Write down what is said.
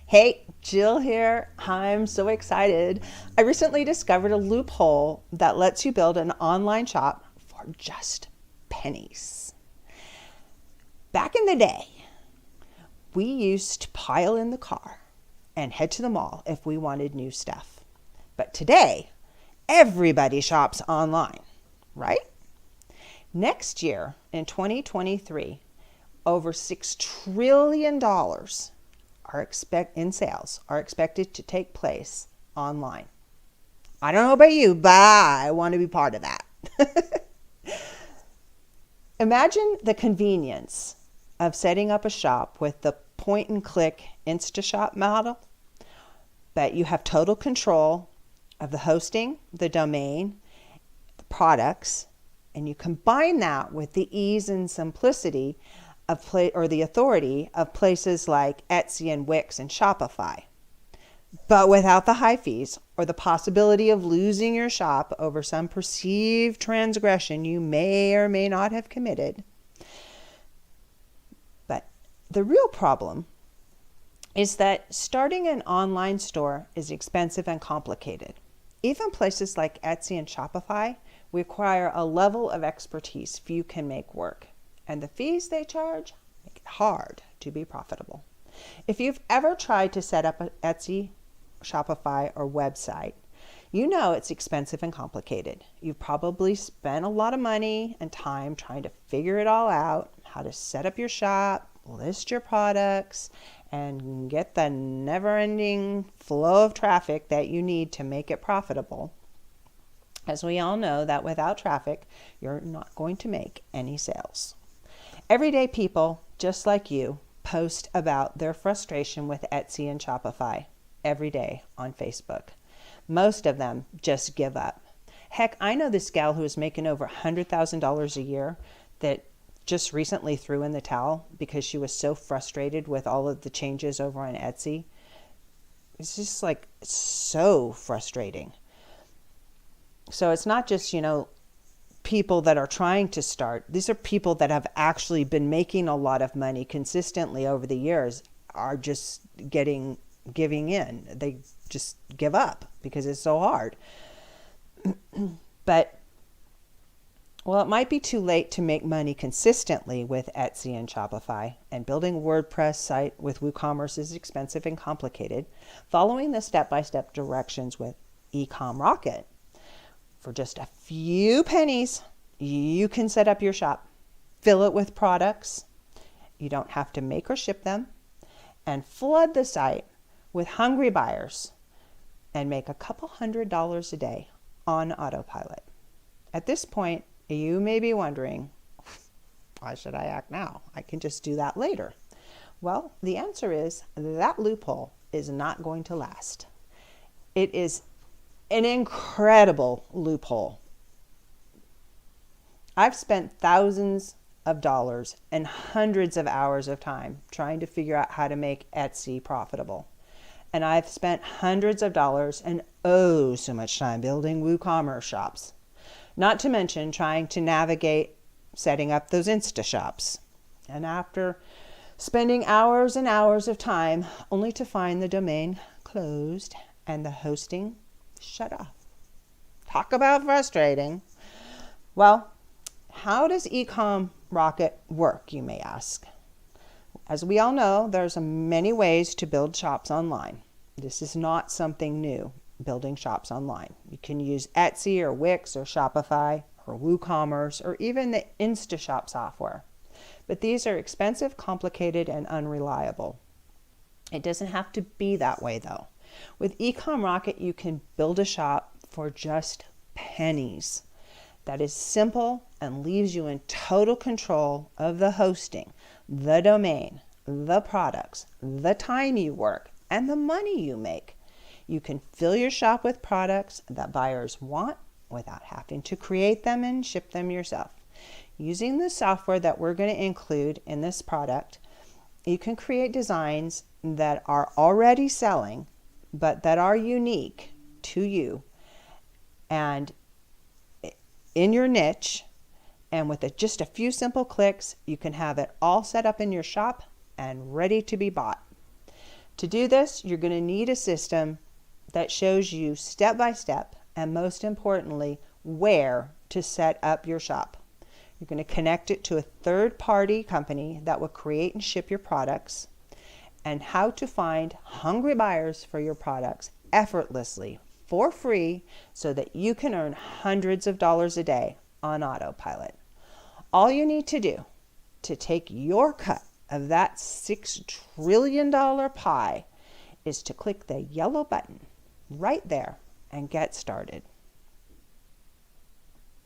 Hey, Jill here. I'm so excited. I recently discovered a loophole that lets you build an online shop for just pennies. Back in the day, we used to pile in the car and head to the mall if we wanted new stuff. But today, everybody shops online, right? Next year, in 2023, over $6 trillion in sales are expected to take place online. I don't know about you, but I want to be part of that. Imagine the convenience of setting up a shop with the point and click InstaShop model, but you have total control of the hosting, the domain, the products, and you combine that with the ease and simplicity or the authority of places like Etsy and Wix and Shopify, but without the high fees or the possibility of losing your shop over some perceived transgression you may or may not have committed. But the real problem is that starting an online store is expensive and complicated. Even places like Etsy and Shopify require a level of expertise few can make work, and the fees they charge make it hard to be profitable. If you've ever tried to set up an Etsy, Shopify, or website, you know it's expensive and complicated. You've probably spent a lot of money and time trying to figure it all out, how to set up your shop, list your products, and get the never-ending flow of traffic that you need to make it profitable. As we all know that without traffic, you're not going to make any sales. Everyday people, just like you, post about their frustration with Etsy and Shopify every day on Facebook. Most of them just give up. Heck, I know this gal who is making over $100,000 a year that just recently threw in the towel because she was so frustrated with all of the changes over on Etsy. It's just like so frustrating. So it's not just, people that are trying to start. These are people that have actually been making a lot of money consistently over the years are just giving in. They just give up because it's so hard. But it might be too late to make money consistently with Etsy and Shopify, and building a WordPress site with WooCommerce is expensive and complicated. Following the step-by-step directions with Ecom Rocket, for just a few pennies, you can set up your shop, fill it with products. You don't have to make or ship them, and flood the site with hungry buyers and make a couple $100s a day on autopilot. At this point, you may be wondering, why should I act now? I can just do that later. Well, the answer is that loophole is not going to last. It is an incredible loophole. I've spent thousands of dollars and hundreds of hours of time trying to figure out how to make Etsy profitable. And I've spent hundreds of dollars and so much time building WooCommerce shops. Not to mention trying to navigate setting up those Insta shops. And after spending hours and hours of time only to find the domain closed and the hosting shut off. Talk about frustrating. Well, how does Ecom Rocket work, you may ask? As we all know, there's many ways to build shops online. This is not something new, building shops online. You can use Etsy or Wix or Shopify or WooCommerce or even the InstaShop software. But these are expensive, complicated, and unreliable. It doesn't have to be that way though. With Ecom Rocket, you can build a shop for just pennies. That is simple and leaves you in total control of the hosting, the domain, the products, the time you work, and the money you make. You can fill your shop with products that buyers want without having to create them and ship them yourself. Using the software that we're going to include in this product, you can create designs that are already selling, but that are unique to you and in your niche. And with just a few simple clicks, you can have it all set up in your shop and ready to be bought. To do this, you're going to need a system that shows you step by step, and most importantly, where to set up your shop. You're going to connect it to a third-party company that will create and ship your products, and how to find hungry buyers for your products effortlessly for free so that you can earn hundreds of dollars a day on autopilot. All you need to do to take your cut of that $6 trillion pie is to click the yellow button right there and get started.